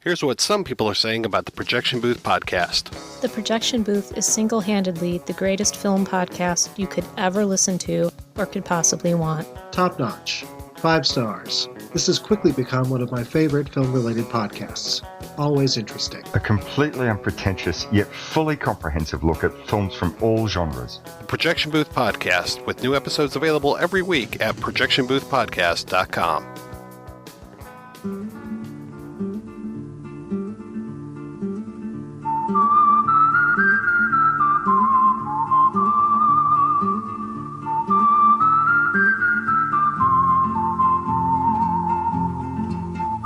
Here's what some people are saying about the Projection Booth podcast. The Projection Booth is single-handedly the greatest film podcast you could ever listen to or could possibly want. Top notch. 5 stars. This has quickly become one of my favorite film-related podcasts. Always interesting. A completely unpretentious yet fully comprehensive look at films from all genres. The Projection Booth podcast, with new episodes available every week at projectionboothpodcast.com.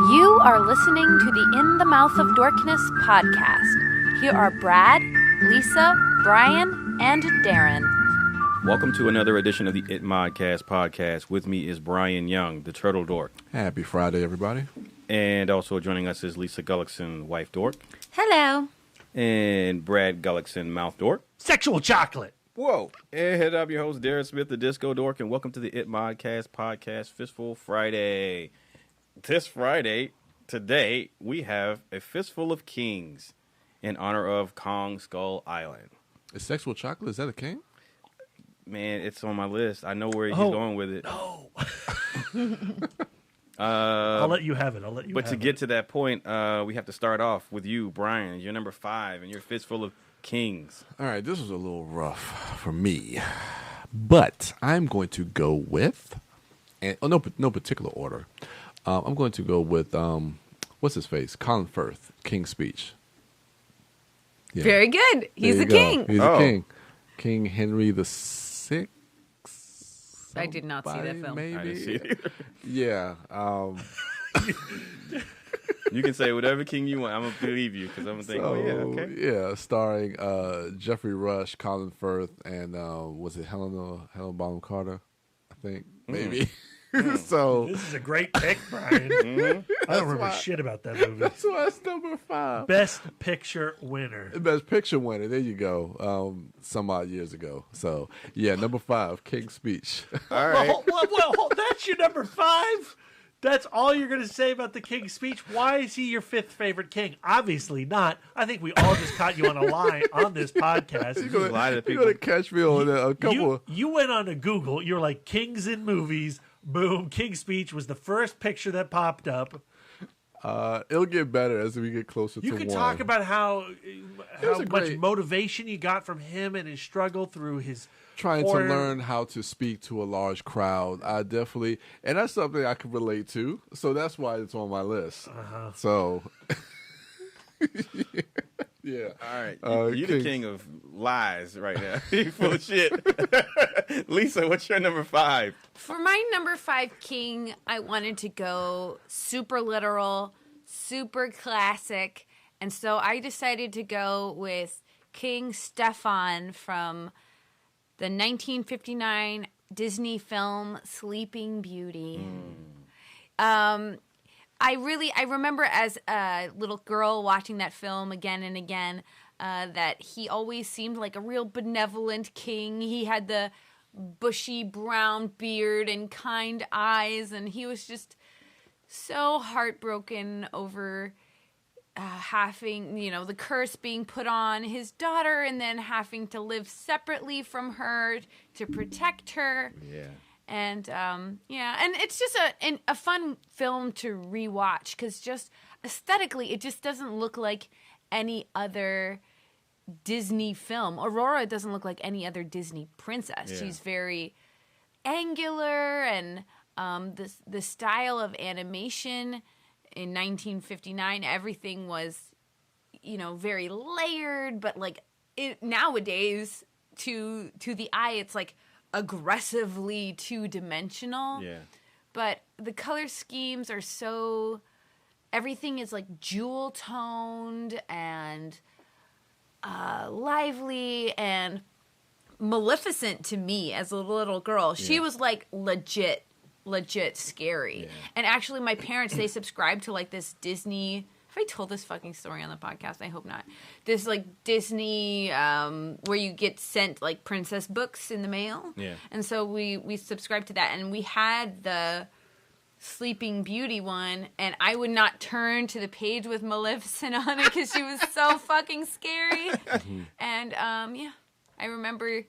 You are listening to the In the Mouth of Dorkness podcast. Here are Brad, Lisa, Brian, and Darren. Welcome to another edition of the It Modcast podcast. With me is Brian Young, the Turtle Dork. Happy Friday, everybody. And also joining us is Lisa Gullickson, Wife Dork. Hello. And Brad Gullickson, Mouth Dork. Sexual chocolate. Whoa. And I'm your host, Darren Smith, the Disco Dork, and welcome to the It Modcast podcast, Fistful Friday. This Friday, today, we have a Fistful of Kings in honor of Kong Skull Island. Is sexual chocolate, is that a king? Man, it's on my list. I know where he's going with it. No. I'll let you have it. But to get to that point, we have to start off with you, Brian. You're number 5, and you're Fistful of Kings. All right, this was a little rough for me. But I'm going to go with, no particular order. I'm going to go with, what's his face? Colin Firth, King's Speech. Yeah. Very good. He's a king. He's a king. King Henry VI. I did not see that film. Maybe. I didn't see it either. Yeah. You can say whatever king you want. I'm going to believe you because I'm going to think, okay. Yeah, starring Jeffrey Rush, Colin Firth, and was it Helena Bonham Carter? I think. Maybe. So This is a great pick, Brian. I don't remember shit about that movie. That's why it's number 5. Best Picture winner. Best Picture winner. There you go. Some odd years ago. So yeah, number 5, King's Speech. All right. Well, that's your number 5? That's all you're going to say about the King's Speech? Why is he your 5th favorite king? Obviously not. I think we all just caught you on a lie on this podcast. You're going to catch me on a couple. You went on to Google. You're like, kings in movies. Boom. King's Speech was the first picture that popped up. It'll get better as we get closer to You 1. can talk about how much great motivation you got from him and his struggle through his trying horror. to learn how to speak to a large crowd. I definitely, and that's something I can relate to. So that's why it's on my list. So, yeah. All right. You're the king of lies right now. You're full of shit. Lisa, what's your number 5? For my number 5 king, I wanted to go super literal, super classic. And so I decided to go with King Stefan from the 1959 Disney film Sleeping Beauty. I remember as a little girl watching that film again and again that he always seemed like a real benevolent king. He had the bushy brown beard and kind eyes, and he was just so heartbroken over having, the curse being put on his daughter and then having to live separately from her to protect her. Yeah. And, and it's just a fun film to rewatch because just aesthetically, it just doesn't look like any other Disney film. Aurora doesn't look like any other Disney princess. Yeah. She's very angular, and the style of animation in 1959, everything was, very layered, but like nowadays to the eye, it's like aggressively two-dimensional. Yeah. But the color schemes are so, everything is like jewel toned and lively and Maleficent to me as a little girl. She was like legit scary. Yeah. And actually my parents, they subscribed to like this Disney, have I told this fucking story on the podcast? I hope not. This like Disney where you get sent like princess books in the mail. Yeah. And so we subscribed to that, and we had the Sleeping Beauty one, and I would not turn to the page with Maleficent on it because she was so fucking scary. And yeah, I remember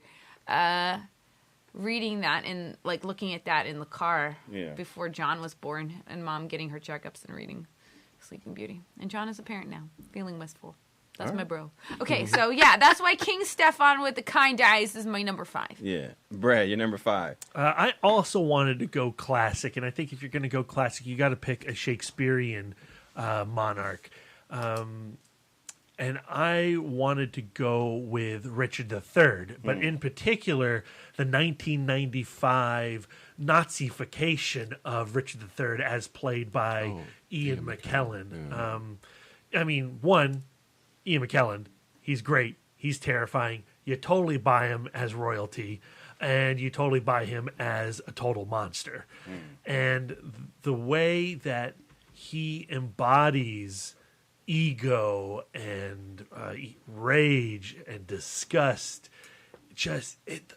reading that and like looking at that in the car before John was born, and Mom getting her checkups and reading Sleeping Beauty. And John is a parent now, feeling wistful. That's my bro. Okay, so yeah, that's why King Stefan with the Kind Eyes is my number 5. Yeah. Brad, you're number 5. I also wanted to go classic, and I think if you're going to go classic, you got to pick a Shakespearean monarch. And I wanted to go with Richard III, but in particular, the 1995 Nazification of Richard III as played by Ian McKellen. I mean, one, Ian McKellen, he's great. He's terrifying. You totally buy him as royalty, and you totally buy him as a total monster. And the way that he embodies ego and rage and disgust, just it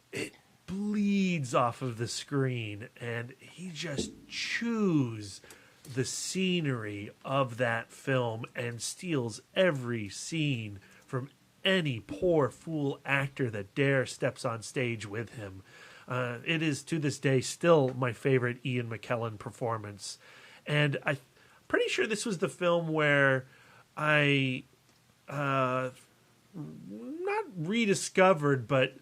bleeds off of the screen, and he just chews the scenery of that film and steals every scene from any poor fool actor that dare steps on stage with him. It is to this day still my favorite Ian McKellen performance, and I'm pretty sure this was the film where I not rediscovered, but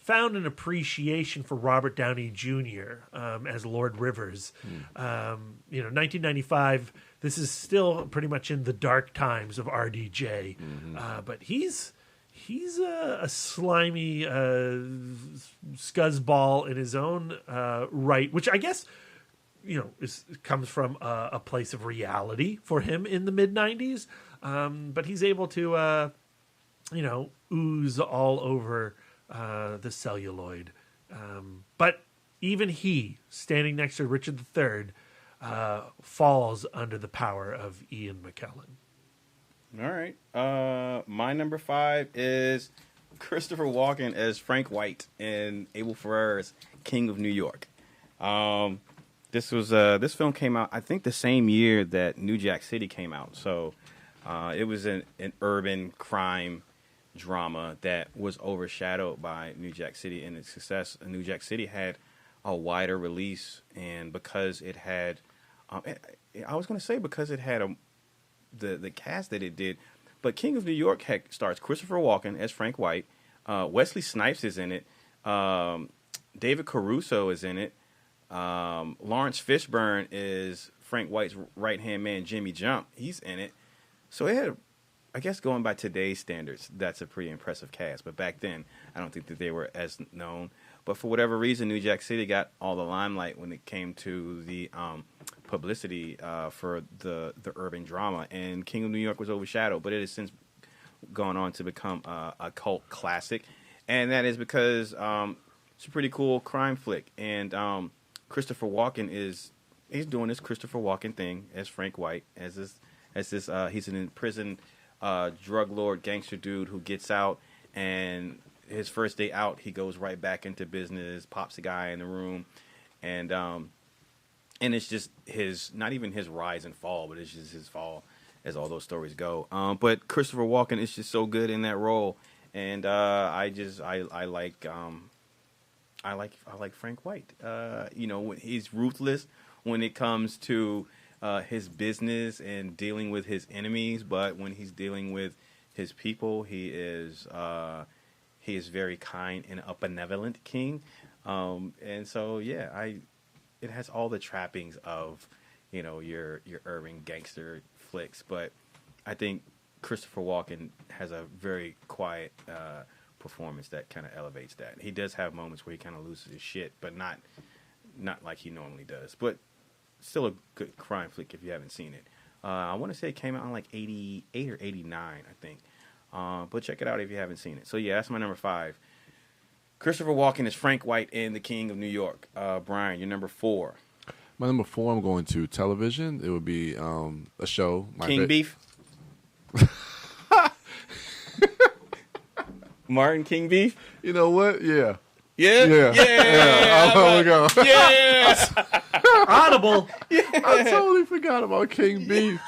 found an appreciation for Robert Downey Jr. As Lord Rivers. 1995. This is still pretty much in the dark times of RDJ, but he's a slimy scuzzball in his own right, which I guess comes from a place of reality for him in the mid-90s. But he's able to ooze all over the celluloid. But even he, standing next to Richard III, falls under the power of Ian McKellen. All right. My number 5 is Christopher Walken as Frank White in Abel Ferrara's King of New York. This film came out, I think, the same year that New Jack City came out. So it was an urban crime drama that was overshadowed by New Jack City and its success. New Jack City had a wider release, and because it had, because it had the cast that it did, but King of New York stars Christopher Walken as Frank White. Wesley Snipes is in it. David Caruso is in it. Lawrence Fishburne is Frank White's right-hand man, Jimmy Jump. He's in it. So it had, I guess, going by today's standards, that's a pretty impressive cast. But back then, I don't think that they were as known. But for whatever reason, New Jack City got all the limelight when it came to the publicity for the urban drama. And King of New York was overshadowed. But it has since gone on to become a cult classic. And that is because it's a pretty cool crime flick. And Christopher Walken he's doing this Christopher Walken thing as Frank White, he's an prison drug lord gangster dude who gets out, and his first day out he goes right back into business, pops a guy in the room, and it's just not even his rise and fall, but it's just his fall, as all those stories go. But Christopher Walken is just so good in that role, and I like Frank White. He's ruthless when it comes to his business and dealing with his enemies, but when he's dealing with his people, he is very kind and a benevolent king. And so it has all the trappings of your urban gangster flicks, but I think Christopher Walken has a very quiet performance that kind of elevates that. He does have moments where he kind of loses his shit, but not like he normally does. But still a good crime flick if you haven't seen it. I want to say it came out in like 88 or 89, I think. But check it out if you haven't seen it. So yeah, that's my number 5. Christopher Walken is Frank White in The King of New York. Brian, your number 4. My number 4, I'm going to television. It would be a show. King Beef. Martin King Beef. You know what? Yeah. Yeah. Yeah. Oh my God. Yes. Audible. I totally forgot about King Beef.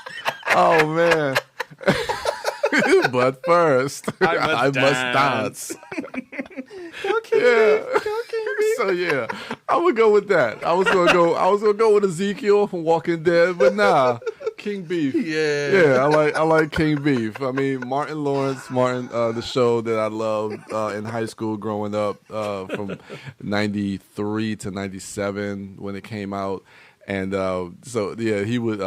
Oh man. But first, I must dance. Go King Beef. So yeah, I'm gonna go with that. I was gonna go with Ezekiel from Walking Dead, but nah, King Beef. Yeah, I like King Beef. I mean, Martin Lawrence, the show that I loved in high school growing up, from '93 to '97 when it came out, and so yeah, he would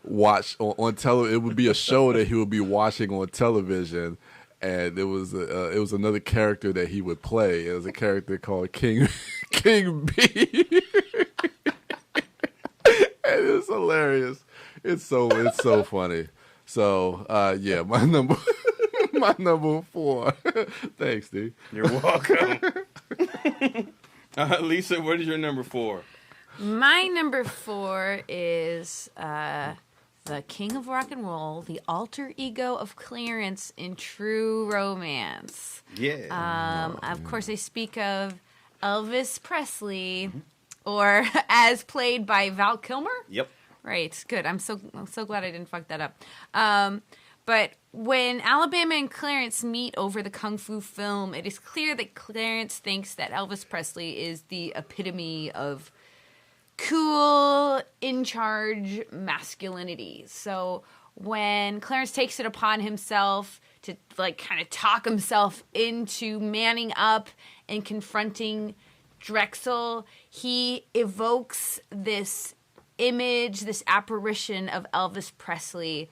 watch on television. It would be a show that he would be watching on television. And it was another character that he would play. It was a character called King B. And it's hilarious. It's so funny. So yeah, my number 4. Thanks, Steve. You're welcome. Lisa, what is your number 4? My number 4 is the king of rock and roll, the alter ego of Clarence in True Romance. Yeah. Of course, I speak of Elvis Presley, or as played by Val Kilmer. Yep. Right. Good. I'm so glad I didn't fuck that up. But when Alabama and Clarence meet over the Kung Fu film, it is clear that Clarence thinks that Elvis Presley is the epitome of cool, in-charge masculinity. So when Clarence takes it upon himself to like kind of talk himself into manning up and confronting Drexel, he evokes this image, this apparition of Elvis Presley,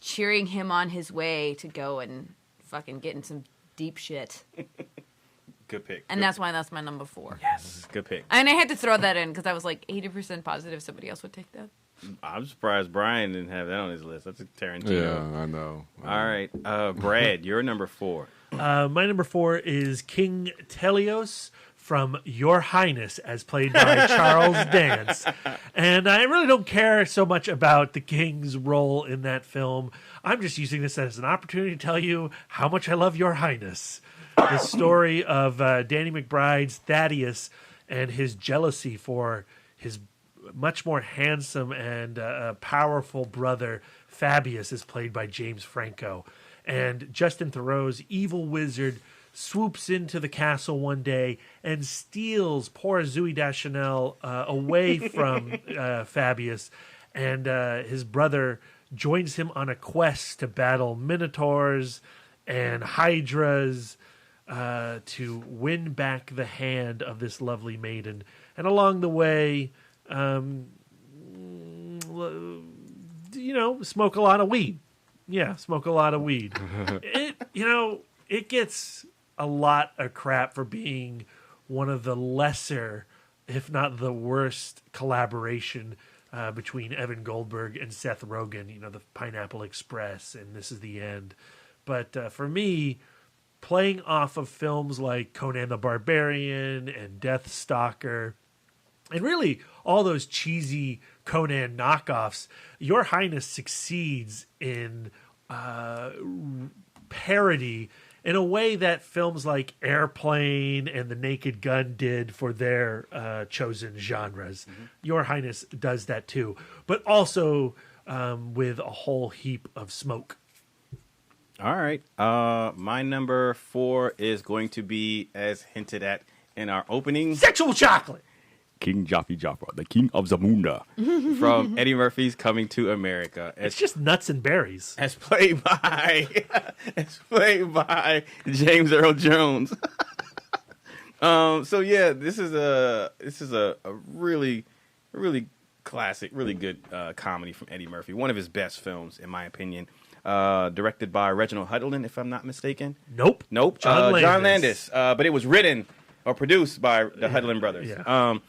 cheering him on his way to go and fucking get in some deep shit. Good pick. And that's why that's my number 4. Yes, good pick. And I had to throw that in because I was like 80% positive somebody else would take that. I'm surprised Brian didn't have that on his list. That's a Tarantino. Yeah, I know. All right, Brad, you're number 4. My number 4 is King Telios from Your Highness, as played by Charles Dance. And I really don't care so much about the king's role in that film. I'm just using this as an opportunity to tell you how much I love Your Highness. The story of Danny McBride's Thaddeus and his jealousy for his much more handsome and powerful brother Fabius is played by James Franco. And Justin Theroux's evil wizard swoops into the castle one day and steals poor Zooey Deschanel away from Fabius. And his brother joins him on a quest to battle minotaurs and hydras, to win back the hand of this lovely maiden. And along the way, smoke a lot of weed. Yeah, smoke a lot of weed. It gets a lot of crap for being one of the lesser, if not the worst, collaboration between Evan Goldberg and Seth Rogen. The Pineapple Express and This Is the End. But for me, playing off of films like Conan the Barbarian and Death Stalker, and really all those cheesy Conan knockoffs, Your Highness succeeds in parody in a way that films like Airplane and The Naked Gun did for their chosen genres. Mm-hmm. Your Highness does that too, but also with a whole heap of smoke. All right. My number 4 is going to be, as hinted at in our opening, Sexual Chocolate. King Joffrey Joffrey, the King of Zamunda, from Eddie Murphy's Coming to America. It's just nuts and berries. As played by James Earl Jones. So yeah, this is a really classic, really good comedy from Eddie Murphy. One of his best films, in my opinion. Directed by Reginald Hudlin, if I'm not mistaken. Nope. John Landis. But it was written or produced by the Hudlin brothers. Yeah.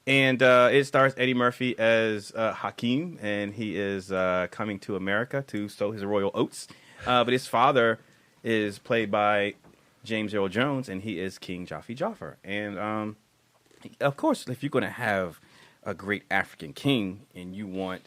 And it stars Eddie Murphy as Hakeem, and he is coming to America to sow his royal oats. But his father is played by James Earl Jones, and he is King Joffrey Joffer. And of course, if you're going to have a great African king, and you want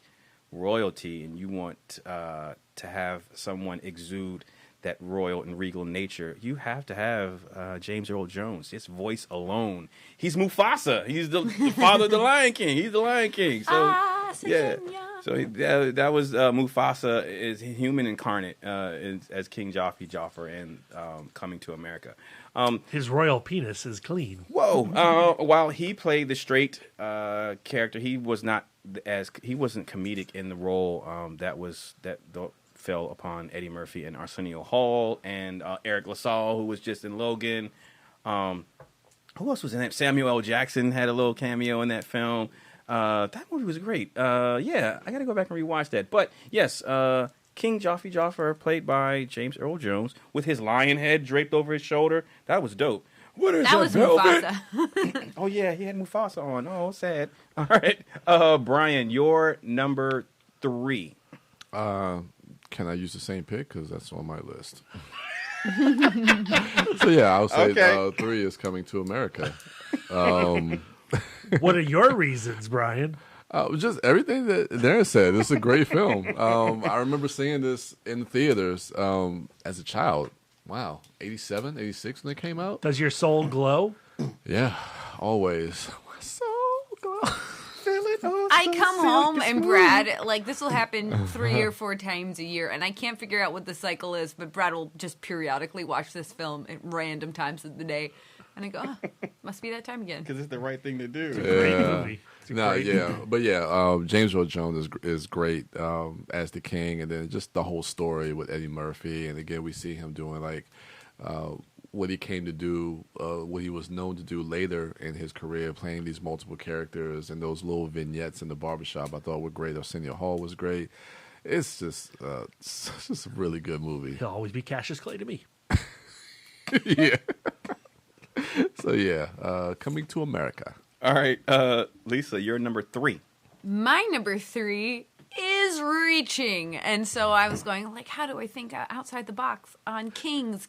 royalty, and you want to have someone exude that royal and regal nature, you have to have James Earl Jones. His voice alone. He's Mufasa. He's the father of the Lion King. He's the Lion King. So yeah. So that was Mufasa is human incarnate as King Joffrey and coming to America. His royal penis is clean. Whoa! While he played the straight character, he wasn't comedic in the role that fell upon Eddie Murphy and Arsenio Hall and Eric LaSalle, who was just in Logan. Who else was in it? Samuel L. Jackson had a little cameo in that film. That movie was great. Yeah, I got to go back and rewatch that. But yes, King Joffrey, played by James Earl Jones, with his lion head draped over his shoulder. That was dope. What is that? Was velvet? Mufasa. Oh yeah, he had Mufasa on. Oh, sad. All right, Brian, your number 3. Can I use the same pick? Because that's on my list. So yeah, I'll say 3 is Coming to America. What are your reasons, Brian? Just everything that Darren said. It's a great film. I remember seeing this in the theaters as a child. Wow, 87, 86 when it came out? Does your soul glow? Yeah, always. My soul glow. I come home and Brad, like, this will happen 3 or 4 times a year, and I can't figure out what the cycle is, but Brad will just periodically watch this film at random times of the day. And I go, must be that time again. Because it's the right thing to do. Great movie. James Earl Jones is great as the king, and then just the whole story with Eddie Murphy, and again we see him doing like what he came to do, what he was known to do later in his career, playing these multiple characters and those little vignettes in the barbershop. I thought were great. Arsenio Hall was great. It's just a really good movie. He'll always be Cassius Clay to me. Yeah. So yeah, Coming to America. All right, Lisa, you're number 3. My number 3 is Reaching. And so I was going, like, how do I think outside the box on Kings?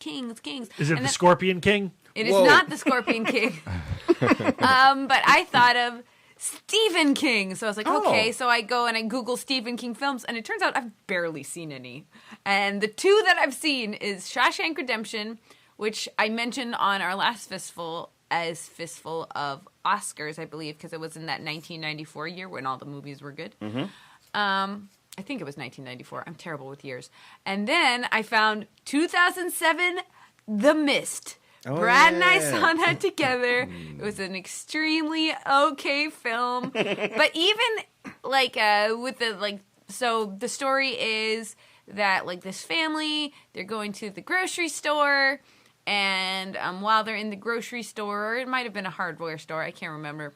Is it the Scorpion King? It is not the Scorpion King. But I thought of Stephen King. So I was like, okay. So I go and I Google Stephen King films, and it turns out I've barely seen any. And the 2 that I've seen is Shawshank Redemption, which I mentioned on our last Fistful as Fistful of Oscars, I believe, because it was in that 1994 year when all the movies were good. Mm-hmm. I think it was 1994. I'm terrible with years. And then I found 2007, The Mist. Brad and I saw that together. It was an extremely okay film. But even, like, with the, like, so the story is that, like, this family, they're going to the grocery store, and while they're in the grocery store, or it might have been a hardware store, I can't remember,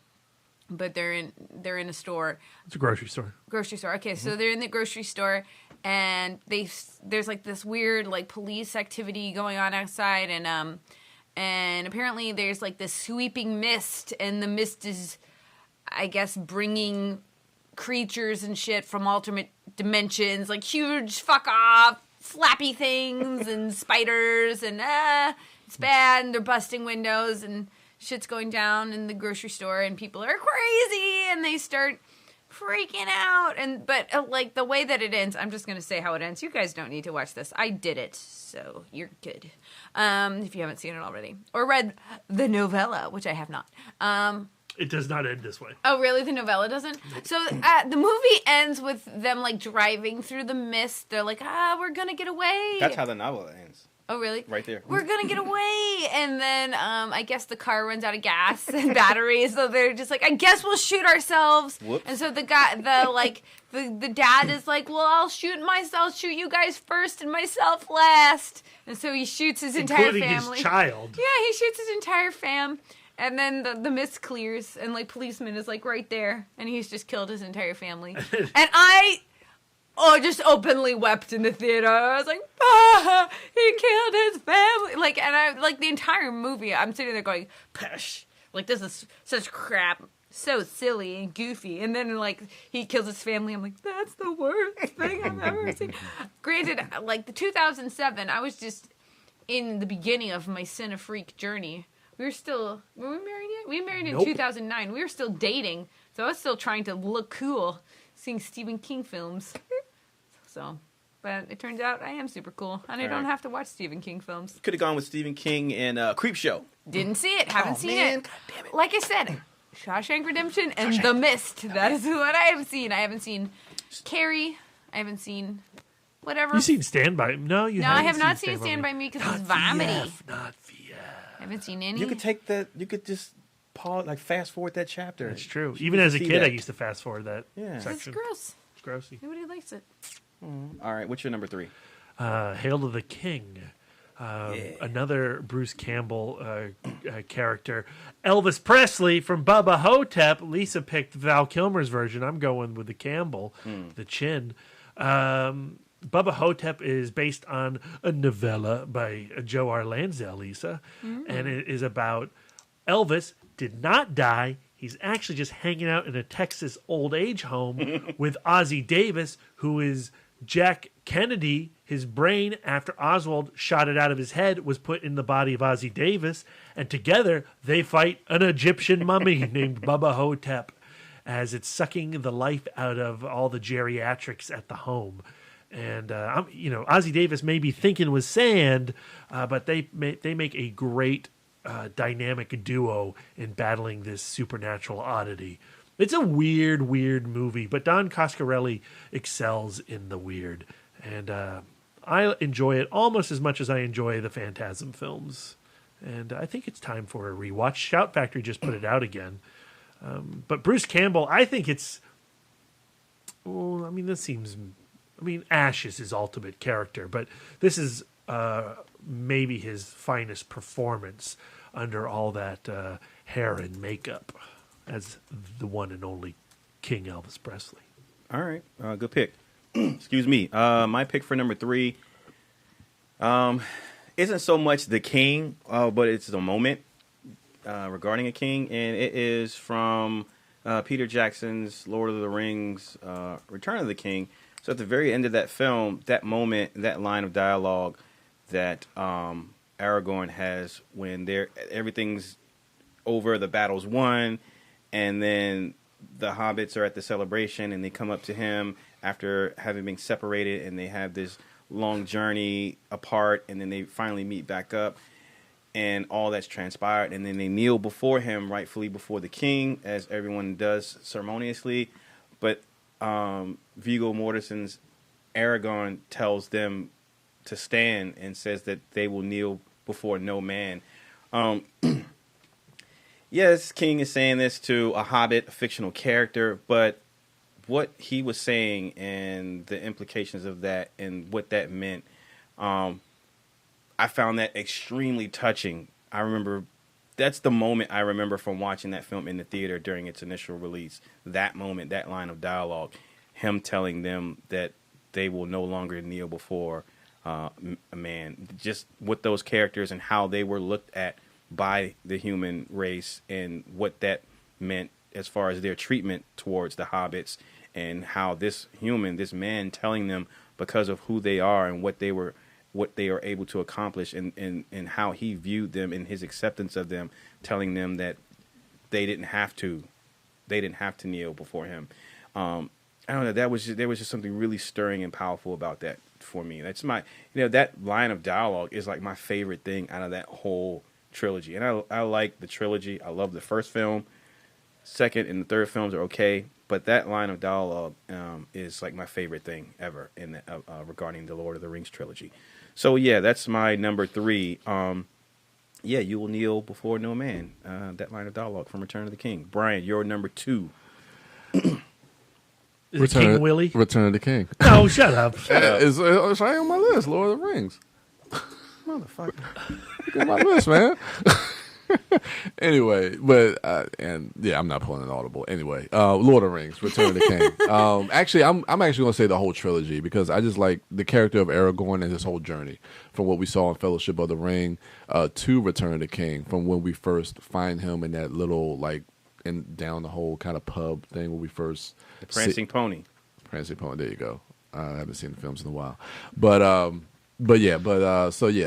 but they're in a store. It's a grocery store. Grocery store. Okay, so they're in the grocery store, and there's like this weird like police activity going on outside, and apparently there's like this sweeping mist, and the mist is, I guess, bringing creatures and shit from alternate dimensions, like huge fuck off flappy things and spiders, and it's bad, and they're busting windows, and shit's going down in the grocery store, and people are crazy, and they start freaking out. But like the way that it ends, I'm just gonna say how it ends. You guys don't need to watch this. I did it, so you're good. If you haven't seen it already or read the novella, which I have not. It does not end this way. Oh, really? The novella doesn't? So the movie ends with them, like, driving through the mist. They're like, we're going to get away. That's how the novel ends. Oh, really? Right there. We're going to get away. And then I guess the car runs out of gas and batteries. So they're just like, I guess we'll shoot ourselves. Whoops. And so the dad is like, well, I'll shoot you guys first and myself last. And so he shoots his entire family. Including his child. Yeah, he shoots his entire fam. And then the mist clears, and, like, policeman is, like, right there, and he's just killed his entire family. And I just openly wept in the theater. I was like, he killed his family. Like, and I, like, the entire movie, I'm sitting there going, push. Like, this is such crap. So silly and goofy. And then, like, he kills his family. I'm like, that's the worst thing I've ever seen. Granted, like, the 2007, I was just in the beginning of my Cinefreak journey. Were we married yet? We married in 2009. We were still dating, so I was still trying to look cool, seeing Stephen King films. So, But it turns out I am super cool, and I don't have to watch Stephen King films. Could have gone with Stephen King and Creepshow. Didn't see it. Haven't seen man. it. God damn it. Like I said, Shawshank Redemption and The Mist. That is what I have seen. I haven't seen Carrie. I haven't seen whatever. You seen Stand By Me? No, you No, haven't I have not seen Stand By Me because it's vomity. Not VF. I haven't seen any. You could take that. You could just pause, like fast forward that chapter. That's true. You Even can as a see kid, that. I used to fast forward that It's section. gross. It's grossy. Nobody likes it. All right, what's your number 3? Hail to the King. Another Bruce Campbell character. Elvis Presley from Bubba Hotep. Lisa picked Val Kilmer's version. I'm going with the Campbell, the chin. Bubba Hotep is based on a novella by Joe R. Lansdale, Lisa. And it is about Elvis did not die. He's actually just hanging out in a Texas old age home with Ozzie Davis, who is Jack Kennedy. His brain, after Oswald shot it out of his head, was put in the body of Ozzie Davis, and together they fight an Egyptian mummy named Bubba Hotep as it's sucking the life out of all the geriatrics at the home. And Ozzie Davis may be thinking with sand, but they make a great dynamic duo in battling this supernatural oddity. It's a weird movie, but Don Coscarelli excels in the weird. And I enjoy it almost as much as I enjoy the Phantasm films. And I think it's time for a rewatch. Shout Factory just put it out again. But Bruce Campbell, I think it's... Ash is his ultimate character, but this is maybe his finest performance under all that hair and makeup as the one and only King Elvis Presley. All right, good pick. Excuse me. My pick for number 3 isn't so much the king, but it's the moment regarding a king, and it is from Peter Jackson's Lord of the Rings, Return of the King. So at the very end of that film, that moment, that line of dialogue that Aragorn has when everything's over, the battle's won, and then the hobbits are at the celebration and they come up to him after having been separated, and they have this long journey apart, and then they finally meet back up, and all that's transpired, and then they kneel before him, rightfully before the king, as everyone does ceremoniously. But Viggo Mortensen's Aragorn tells them to stand and says that they will kneel before no man. Yes, King is saying this to a hobbit, a fictional character, but what he was saying and the implications of that and what that meant, I found that extremely touching. I remember that's the moment I remember from watching that film in the theater during its initial release. That moment, that line of dialogue, him telling them that they will no longer kneel before a man. Just with those characters and how they were looked at by the human race and what that meant as far as their treatment towards the hobbits, and how this man telling them because of who they are and what they are able to accomplish, and how he viewed them and his acceptance of them, telling them that they didn't have to kneel before him. I don't know. There was just something really stirring and powerful about that for me. That's that line of dialogue is like my favorite thing out of that whole trilogy. And I like the trilogy. I love the first film. Second and the third films are okay, but that line of dialogue is like my favorite thing ever in regarding the Lord of the Rings trilogy. So yeah, that's my number 3. You will kneel before no man. That line of dialogue from Return of the King. Brian, you're number 2. Is it King Willie? Return of the King. No, shut up. It's right on my list, Lord of the Rings. Motherfucker. Look at my list, man. Anyway, but I'm not pulling an audible. Anyway, Lord of the Rings, Return of the King. Actually, I'm actually going to say the whole trilogy, because I just like the character of Aragorn and his whole journey from what we saw in Fellowship of the Ring to Return of the King, from when we first find him in that little and down the whole kind of pub thing where we first the Prancing Pony. Prancing Pony. There you go. I haven't seen the films in a while,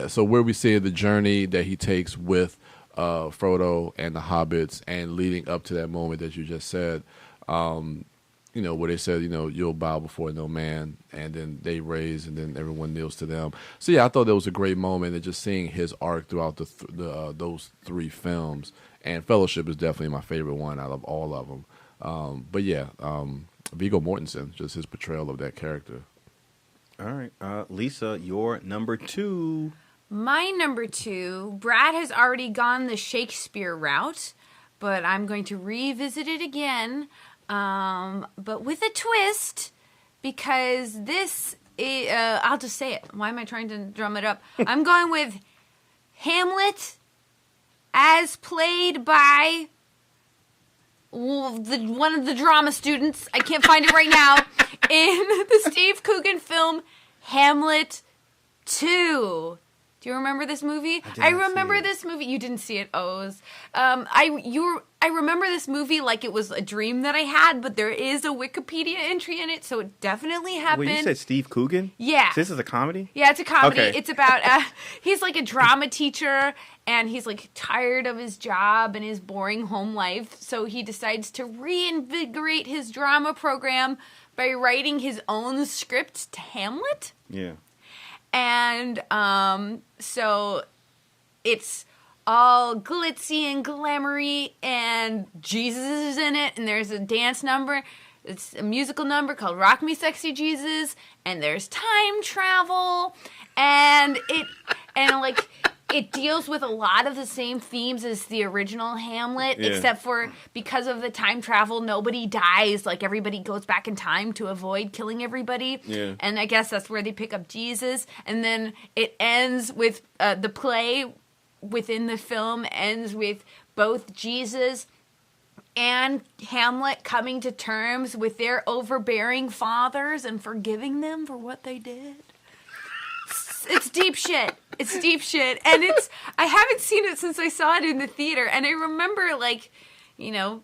so where we see the journey that he takes with Frodo and the hobbits, and leading up to that moment that you just said, where they said, you'll bow before no man, and then they raise, and then everyone kneels to them. So yeah, I thought that was a great moment, and just seeing his arc throughout those 3 films. And Fellowship is definitely my favorite one out of all of them. But yeah, Viggo Mortensen, just his portrayal of that character. All right, Lisa, your number 2. My number 2, Brad has already gone the Shakespeare route, but I'm going to revisit it again, but with a twist, because this is, I'll just say it. Why am I trying to drum it up? I'm going with Hamlet as played by one of the drama students. I can't find it right now. In the Steve Coogan film Hamlet 2. Do you remember this movie? I remember this movie. You didn't see it. Oh, it was, I remember this movie like it was a dream that I had, but there is a Wikipedia entry in it, so it definitely happened. Wait, you said Steve Coogan? Yeah. So this is a comedy? Yeah, it's a comedy. Okay. It's about he's like a drama teacher, and he's like tired of his job and his boring home life, so he decides to reinvigorate his drama program by writing his own script to Hamlet. Yeah. And so it's all glitzy and glamoury, and Jesus is in it, and there's a dance number. It's a musical number called Rock Me Sexy Jesus, and there's time travel, and it deals with a lot of the same themes as the original Hamlet, except for because of the time travel, nobody dies. Like, everybody goes back in time to avoid killing everybody. Yeah. And I guess that's where they pick up Jesus. And then it ends with the play within the film ends with both Jesus and Hamlet coming to terms with their overbearing fathers and forgiving them for what they did. It's deep shit. It's deep shit. And I haven't seen it since I saw it in the theater. And I remember,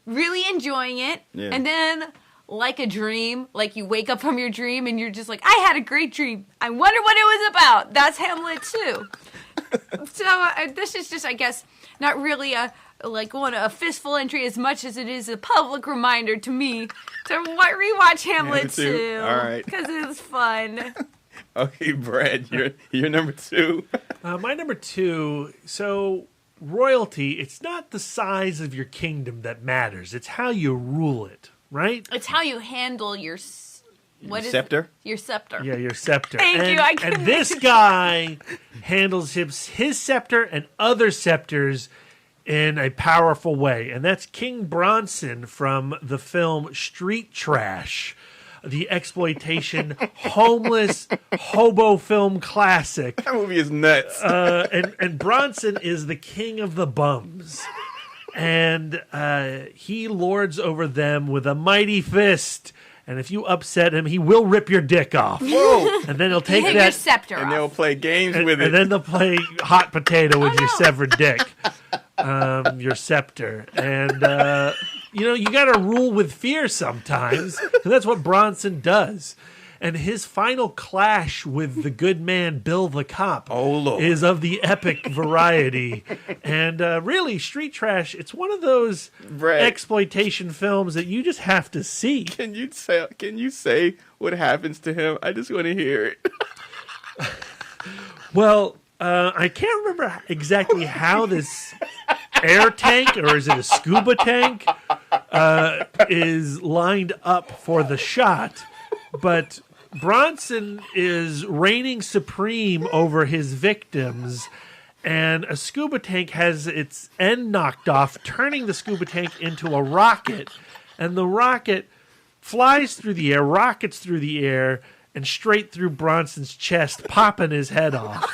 really enjoying it. Yeah. And then, like a dream, like you wake up from your dream and you're just like, I had a great dream. I wonder what it was about. That's Hamlet too. So this is just, I guess, not really a fistful entry as much as it is a public reminder to me to rewatch Hamlet too. All right. Because it was fun. Okay, Brad, you're number 2. My number 2, so royalty, it's not the size of your kingdom that matters. It's how you rule it, right? It's how you handle your scepter? Your scepter. Yeah, your scepter. Thank you. And this guy handles his scepter and other scepters in a powerful way. And that's King Bronson from the film Street Trash, the exploitation homeless hobo film classic. That movie is nuts. And Bronson is the king of the bums. And he lords over them with a mighty fist. And if you upset him, he will rip your dick off. Whoa! And then he'll take your scepter and off. they'll play games with it. And then they'll play hot potato with your severed dick, your scepter. And, you got to rule with fear sometimes. And that's what Bronson does. And his final clash with the good man Bill the Cop is of the epic variety. And really, Street Trash, it's one of those exploitation films that you just have to see. Can you say what happens to him? I just want to hear it. Well, I can't remember exactly how this air tank, or is it a scuba tank, is lined up for the shot. But Bronson is reigning supreme over his victims, and a scuba tank has its end knocked off, turning the scuba tank into a rocket, and the rocket flies through the air, rockets through the air, and straight through Bronson's chest, popping his head off.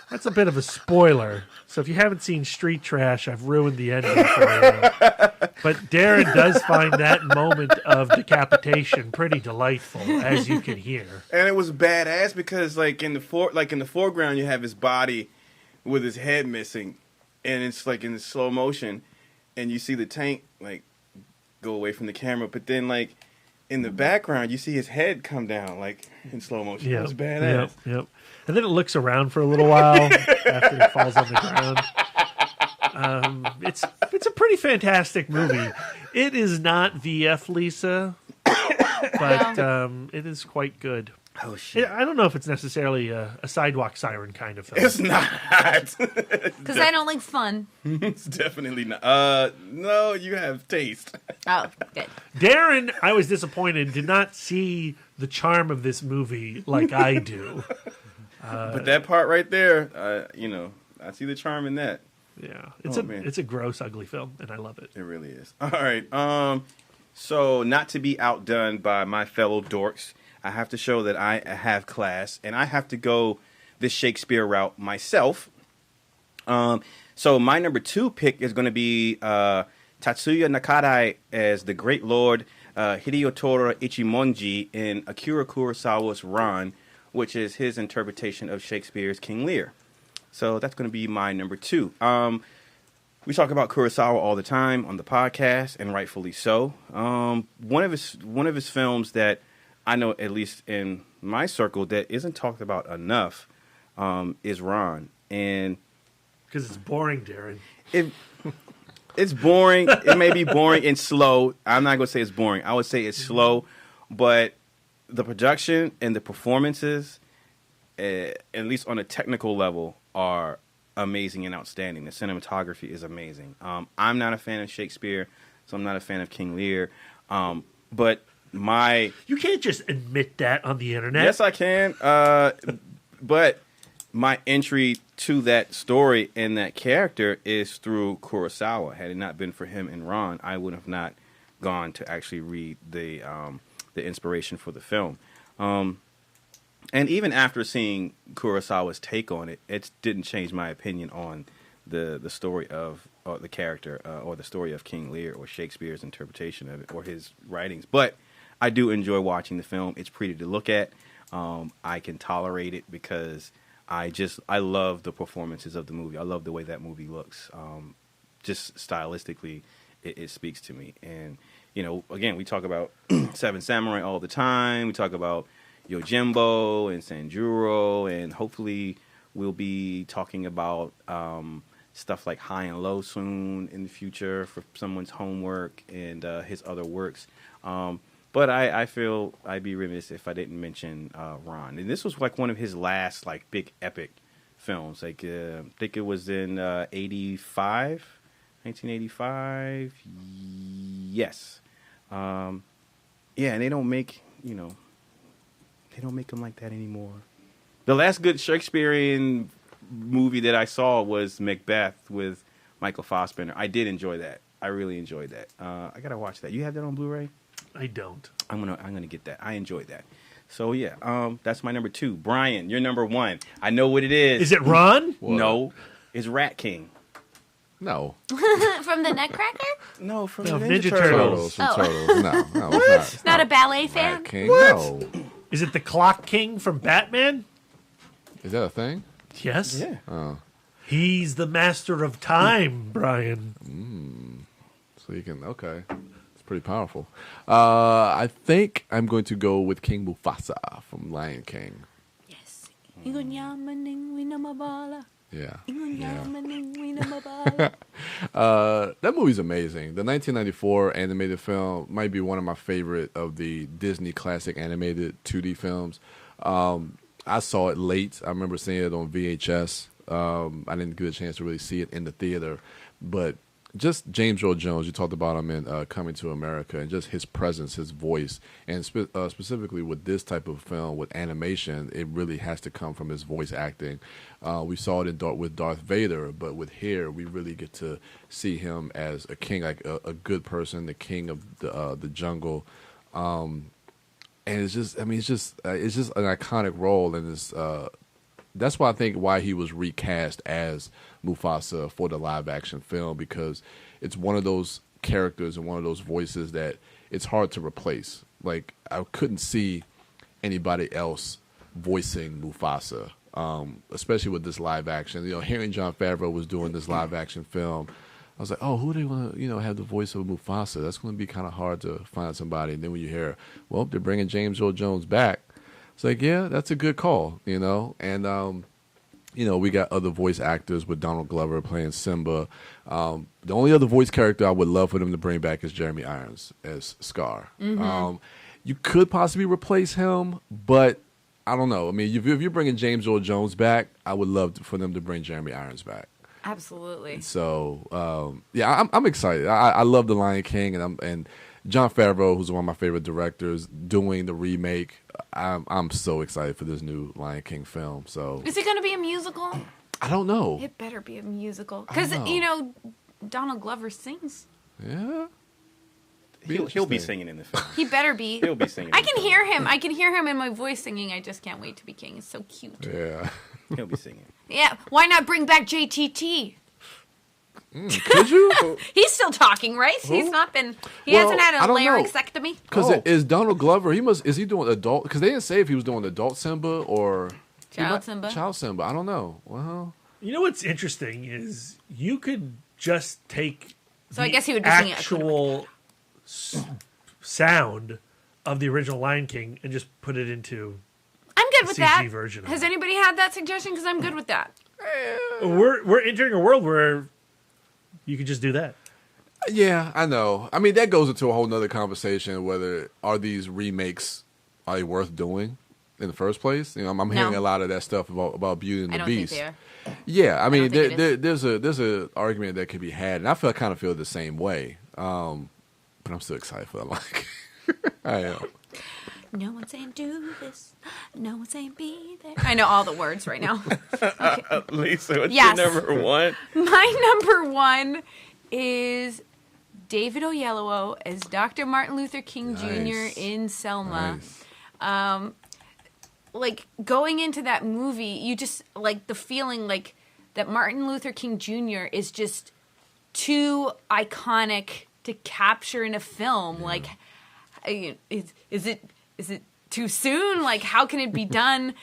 That's a bit of a spoiler. So if you haven't seen Street Trash, I've ruined the ending for you. But Darren does find that moment of decapitation pretty delightful, as you can hear. And it was badass because, in the foreground, you have his body with his head missing, and it's in slow motion, and you see the tank go away from the camera. But then in the background, you see his head come down in slow motion. It was badass. Yep. And then it looks around for a little while after it falls on the ground. It's a pretty fantastic movie. It is not VF, Lisa. but it is quite good. Oh shit! I don't know if it's necessarily a sidewalk siren kind of film. It's not. Because I don't like fun. It's definitely not. No, you have taste. Oh, good. Darren, I was disappointed, did not see the charm of this movie like I do. But that part right there, I see the charm in that. Yeah, Man. it's a gross, ugly film, and I love it. It really is. All right. So not to be outdone by my fellow dorks, I have to show that I have class, and I have to go this Shakespeare route myself. So my number 2 pick is going to be Tatsuya Nakadai as the Great Lord Hideyotora Ichimonji in Akira Kurosawa's Ran, which is his interpretation of Shakespeare's King Lear. So that's going to be my number 2. We talk about Kurosawa all the time on the podcast, and rightfully so. One of his films that I know, at least in my circle, that isn't talked about enough is Ran. And because it's boring, Darren. It's boring. It may be boring and slow. I'm not going to say it's boring. I would say it's slow, but the production and the performances, at least on a technical level, are amazing and outstanding. The cinematography is amazing. I'm not a fan of Shakespeare, so I'm not a fan of King Lear. But you can't just admit that on the internet. Yes, I can. But my entry to that story and that character is through Kurosawa. Had it not been for him and Ran, I would have not gone to actually read the inspiration for the film. And even after seeing Kurosawa's take on it, it didn't change my opinion on the story of the character or the story of King Lear or Shakespeare's interpretation of it or his writings. But I do enjoy watching the film. It's pretty to look at. I can tolerate it because I love the performances of the movie. I love the way that movie looks. Just stylistically, it speaks to me. And, again, we talk about Seven Samurai all the time. We talk about Yojimbo and Sanjuro, and hopefully we'll be talking about stuff like High and Low soon in the future for someone's homework and his other works. But I feel I'd be remiss if I didn't mention Ran. And this was like one of his last big epic films. I think it was in 1985. Yes. And they don't make them like that anymore. The last good Shakespearean movie that I saw was Macbeth with Michael Fassbender. I did enjoy that. I really enjoyed that. I gotta watch that. You have that on Blu-ray? I don't. I'm gonna get that. I enjoyed that. So yeah, that's my number 2. Brian, you're number 1. I know what it is. Is it Ron? No, it's Rat King. No. From the Nutcracker? No, from No, the Ninja Turtles. Turtles. From Oh. Turtles. No, it's Not a ballet not. fan? Rat King. What? No. Is it the Clock King from Batman? Is that a thing? Yes. Yeah. Oh. He's the master of time, Brian. So you can, okay. It's pretty powerful. I think I'm going to go with King Mufasa from Lion King. Yes. That Yeah. That movie's amazing. The 1994 animated film might be one of my favorite of the Disney classic animated 2D films. I saw it late. I remember seeing it on VHS. I didn't get a chance to really see it in the theater, but just James Earl Jones, you talked about him in Coming to America, and just his presence, his voice, and specifically with this type of film, with animation, it really has to come from his voice acting. We saw it with Darth Vader, but with here, we really get to see him as a king, like a good person, the king of the jungle. And it's just an iconic role, and that's why I think why he was recast as Mufasa for the live action film, because it's one of those characters and one of those voices that it's hard to replace. Like, I couldn't see anybody else voicing Mufasa, especially with this live action. Hearing Jon Favreau was doing this live action film, I was like, oh, who do they want to, have the voice of Mufasa? That's going to be kind of hard to find somebody. And then when you hear, well, they're bringing James Earl Jones back, it's like, yeah, that's a good call, And, we got other voice actors with Donald Glover playing Simba. The only other voice character I would love for them to bring back is Jeremy Irons as Scar. Mm-hmm. you could possibly replace him, but I don't know. I mean, if you're bringing James Earl Jones back, I would love for them to bring Jeremy Irons back. Absolutely. So, yeah, I'm excited. I love The Lion King, and Jon Favreau, who's one of my favorite directors, doing the remake. I'm so excited for this new Lion King film. So, is it going to be a musical? I don't know. It better be a musical because Donald Glover sings. Yeah. He'll be singing in the film. He better be. He'll be singing. I can hear him. I can hear him in my voice singing. I just can't wait to be king. It's so cute. Yeah. He'll be singing. Yeah. Why not bring back JTT? Could you? He's still talking, right? He's not been. He Well, hasn't had I a don't know. laryngectomy. Because is Donald Glover? Is he doing adult? Because they didn't say if he was doing adult Simba or Child Simba. Child Simba. I don't know. Well, You know what's interesting is you could just take So I guess he would be singing actual sound of the original Lion King and just put it into I'm good with CG that. version of Has it. anybody had that suggestion? Because I'm good with that. We're entering a world where you could just do that. yeah, I know. I mean, that goes into a whole nother conversation. Whether are these remakes are they worth doing in the first place? You know, I'm hearing a lot of that stuff about Beauty and I the don't Beast. think they are. Yeah, I mean, don't think it there's a argument that could be had, and I kind of feel the same way. But I'm still excited for the Lion King. I am. No one's saying do this. No one's saying be there. I know all the words right now. Okay. Lisa, what's Yes. your number one? My number one is David Oyelowo as Dr. Martin Luther King Jr. Nice. in Selma. Nice. Like going into that movie, you just like the feeling like that Martin Luther King Jr. is just too iconic to capture in a film. Like, is it too soon? Like, how can it be done?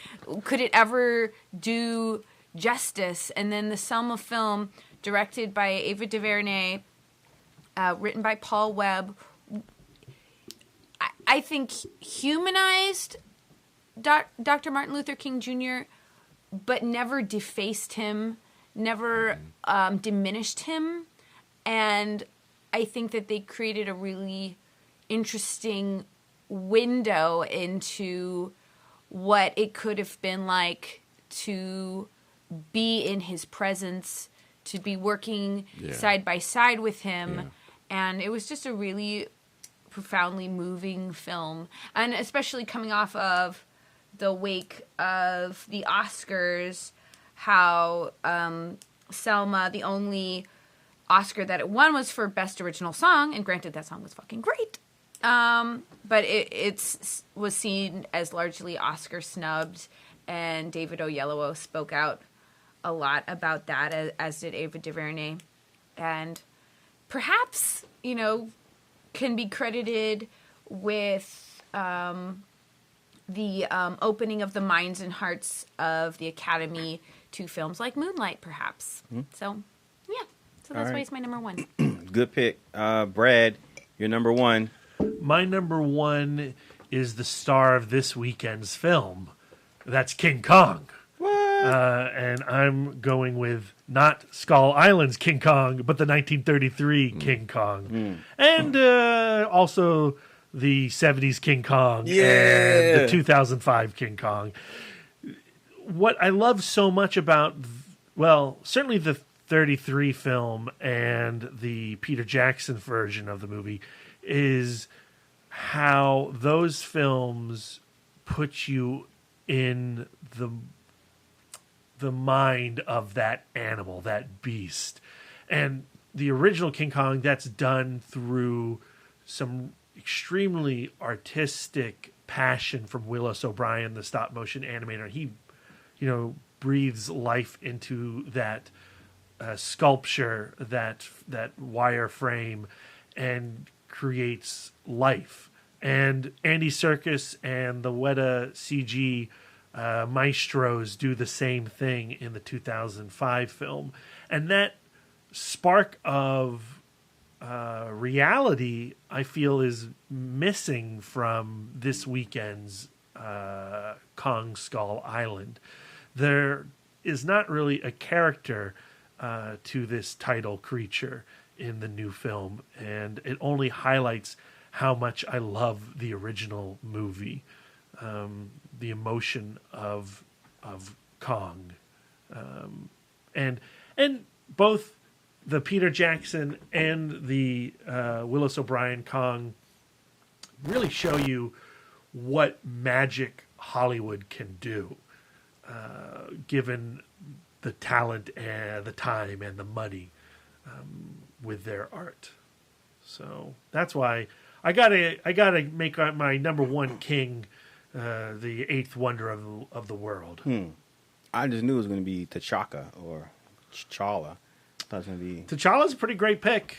Could it ever do justice? And then the Selma film, directed by Ava DuVernay, written by Paul Webb, I think humanized Dr. Martin Luther King Jr., but never defaced him, never diminished him. And I think that they created a really interesting window into what it could have been like to be in his presence, to be working side by side with him. Yeah. And it was just a really profoundly moving film. And especially coming off of the wake of the Oscars, how Selma, the only Oscar that it won was for Best Original Song, and granted that song was fucking great. But it was seen as largely Oscar snubbed, and David Oyelowo spoke out a lot about that, as did Ava DuVernay. And perhaps, can be credited with the opening of the minds and hearts of the Academy to films like Moonlight, perhaps. So, yeah. So that's why it's my number one. Good pick. Brad, your number one. My number one is the star of this weekend's film. That's King Kong. What? And I'm going with not Skull Island's King Kong, but the 1933 King Kong. And also the 70s King Kong and the 2005 King Kong. What I love so much about, certainly the 33 film and the Peter Jackson version of the movie is how those films put you in the mind of that animal, that beast. And the original King Kong, that's done through some extremely artistic passion from Willis O'Brien, the stop motion animator. He, breathes life into that sculpture, that wire frame, and creates life. And Andy Serkis and the Weta CG maestros do the same thing in the 2005 film. And that spark of reality, I feel, is missing from this weekend's Kong Skull Island. There is not really a character to this title creature in the new film, and it only highlights how much I love the original movie, the emotion of Kong, and both the Peter Jackson and the Willis O'Brien Kong really show you what magic Hollywood can do, given the talent and the time and the money with their art. So that's why I gotta make my number one king, the eighth wonder of the world. I just knew it was going to be T'Chaka or T'Challa. I thought it was going to be T'Challa's a pretty great pick.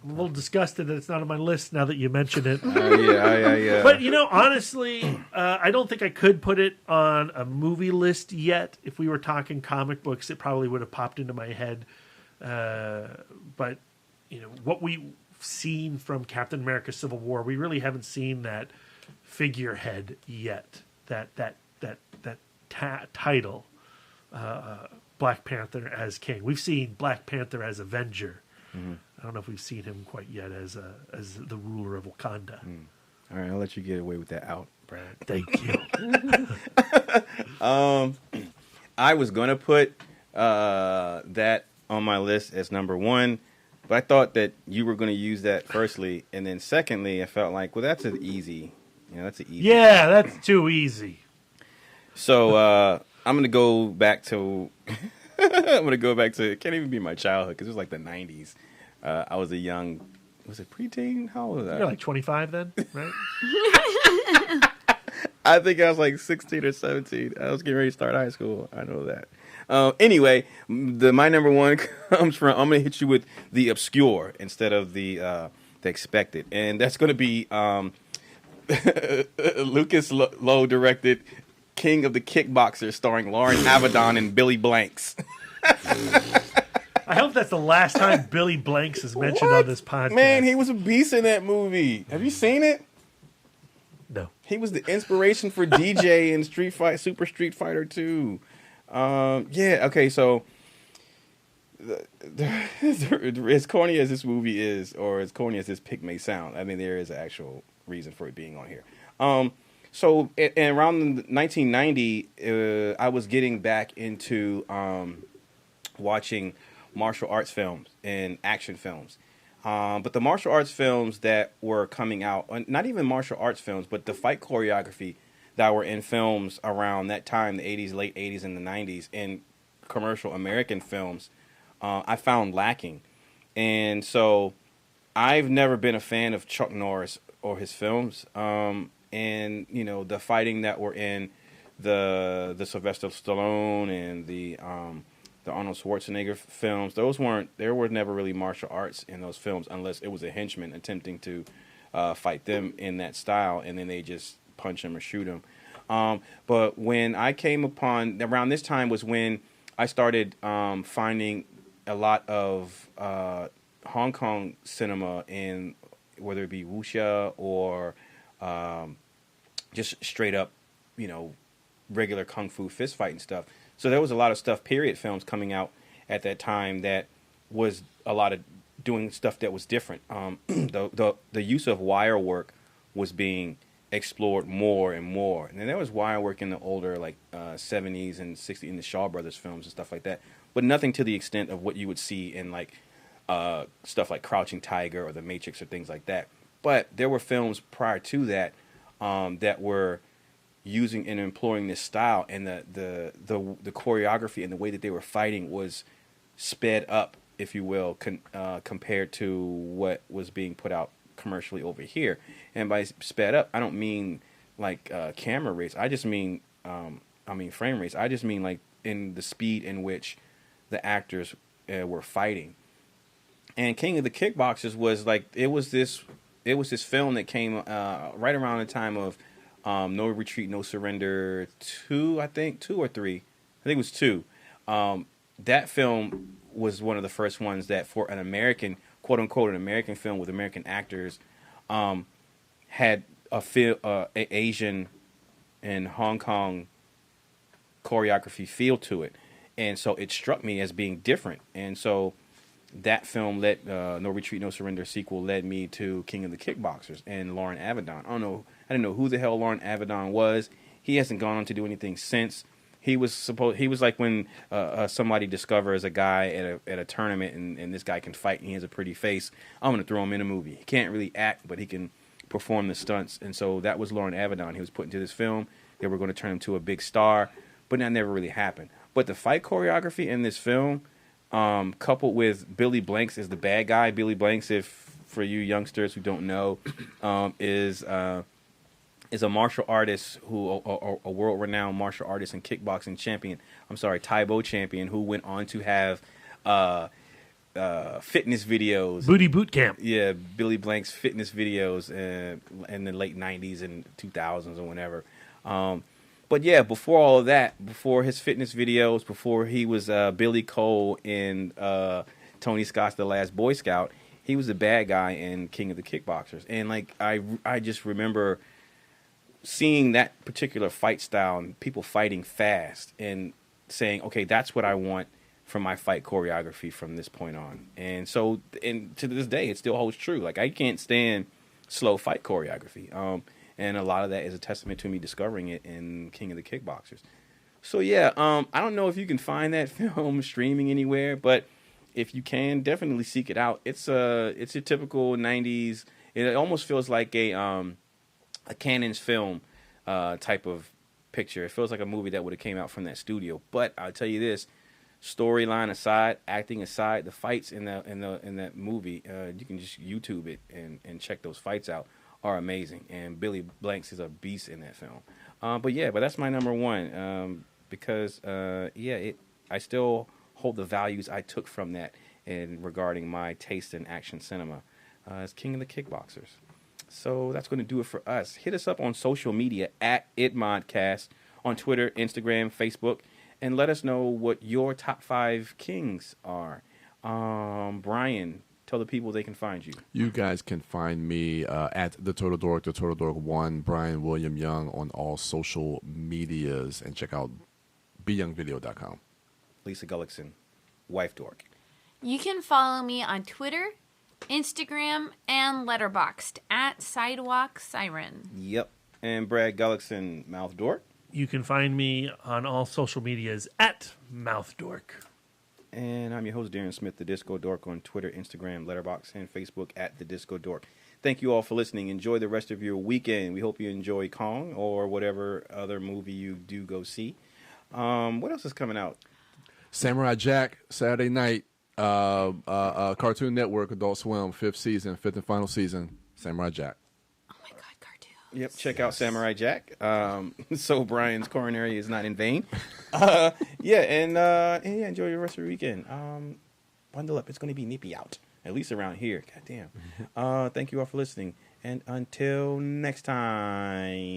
I'm a little disgusted that it's not on my list now that you mention it. Yeah. But, honestly, I don't think I could put it on a movie list yet. If we were talking comic books, it probably would have popped into my head. But, what we've seen from Captain America Civil War, we really haven't seen that figurehead yet. That title, Black Panther as King. We've seen Black Panther as Avenger. Mm-hmm. I don't know if we've seen him quite yet as the ruler of Wakanda. All right, I'll let you get away with that out, Brad. Thank you. I was going to put that on my list as number one, but I thought that you were going to use that firstly, and then secondly, I felt like, well, that's an easy. That's an easy. Yeah, that's too easy. So I'm going to go back to. It can't even be my childhood because it was like the 90s. I was a young, was it preteen? How old was I? You're like 25 then, right? I think I was like 16 or 17. I was getting ready to start high school. I know that. Anyway, my number one comes from, I'm going to hit you with the obscure instead of the expected. And that's going to be Lucas Lowe directed King of the Kickboxers starring Lauren Avedon and Billy Blanks. I hope that's the last time Billy Blanks is mentioned on this podcast. Man, he was a beast in that movie. Have you seen it? No. He was the inspiration for DJ in Super Street Fighter 2. Yeah, okay, so as corny as this movie is, or as corny as this pick may sound, I mean, there is an actual reason for it being on here. So around 1990, I was getting back into watching martial arts films and action films. But the martial arts films that were coming out, not even martial arts films, but the fight choreography that were in films around that time, the 80s, late 80s and the 90s, in commercial American films, I found lacking. And so I've never been a fan of Chuck Norris or his films. And, the fighting that were in the Sylvester Stallone and the Arnold Schwarzenegger films, there were never really martial arts in those films unless it was a henchman attempting to fight them in that style, and then they just punch him or shoot him. But when I came upon, around this time was when I started finding a lot of Hong Kong cinema, in whether it be wuxia or just straight up, regular kung fu fist fighting stuff. So there was a lot of stuff, period films coming out at that time that was a lot of doing stuff that was different. The use of wire work was being explored more and more. And then there was wire work in the older, 70s and 60s, in the Shaw Brothers films and stuff like that. But nothing to the extent of what you would see in, stuff like Crouching Tiger or The Matrix or things like that. But there were films prior to that that were using and employing this style, and the choreography and the way that they were fighting was sped up, if you will, compared to what was being put out commercially over here. And by sped up, I don't mean camera rates. I just mean frame rates. I just mean in the speed in which the actors were fighting. And King of the Kickboxers was it was this film that came right around the time of No Retreat, No Surrender 2, I think, 2 or 3. I think it was 2. That film was one of the first ones that, for an American, quote unquote, an American film with American actors, had a Asian and Hong Kong choreography feel to it. And so it struck me as being different. And so that film led No Retreat, No Surrender sequel led me to King of the Kickboxers and Lauren Avedon. I didn't know who the hell Lauren Avedon was. He hasn't gone on to do anything since. He was like when somebody discovers a guy at a tournament and this guy can fight and he has a pretty face. I'm gonna throw him in a movie. He can't really act, but he can perform the stunts. And so that was Lauren Avedon. He was put into this film. They were going to turn him to a big star, but that never really happened. But the fight choreography in this film, coupled with Billy Blanks as the bad guy. Billy Blanks, if for you youngsters who don't know, is a martial artist who a world-renowned martial artist and kickboxing champion. Taibo champion who went on to have fitness videos. Booty Boot Camp. Yeah, Billy Blanks fitness videos in the late 90s and 2000s or whenever. But yeah, before all of that, before his fitness videos, before he was Billy Cole in Tony Scott's The Last Boy Scout, he was a bad guy in King of the Kickboxers. And like I just remember seeing that particular fight style and people fighting fast and saying, okay, that's what I want from my fight choreography from this point on. And so, and to this day, it still holds true. Like, I can't stand slow fight choreography. And a lot of that is a testament to me discovering it in King of the Kickboxers. So yeah, I don't know if you can find that film streaming anywhere, but if you can, definitely seek it out. It's a typical 90s. It almost feels like a Cannon's film type of picture. It feels like a movie that would have came out from that studio. But I'll tell you this: storyline aside, acting aside, the fights in that movie, you can just YouTube it and check those fights out, are amazing. And Billy Blanks is a beast in that film. But that's my number one because I still hold the values I took from that in regarding my taste in action cinema. It's King of the Kickboxers. So that's going to do it for us. Hit us up on social media at ItModcast on Twitter, Instagram, Facebook, and let us know what your top 5 kings are. Brian, tell the people they can find you. You guys can find me at the Total Dork 1, Brian William Young on all social medias, and check out beyoungvideo.com. Lisa Gullickson, Wife Dork. You can follow me on Twitter, Instagram, and Letterboxd at Sidewalk Siren. Yep. And Brad Gullickson, Mouth Dork. You can find me on all social medias at Mouth Dork. And I'm your host, Darren Smith, the Disco Dork, on Twitter, Instagram, Letterboxd, and Facebook at the Disco Dork. Thank you all for listening. Enjoy the rest of your weekend. We hope you enjoy Kong or whatever other movie you do go see. What else is coming out? Samurai Jack, Saturday night. Cartoon Network, Adult Swim, 5th and final season. Samurai Jack. Oh my God, cartoons. Yep, check out Samurai Jack. So Brian's coronary is not in vain. Enjoy your rest of your weekend. Bundle up. It's going to be nippy out, at least around here. God damn. Thank you all for listening. And until next time.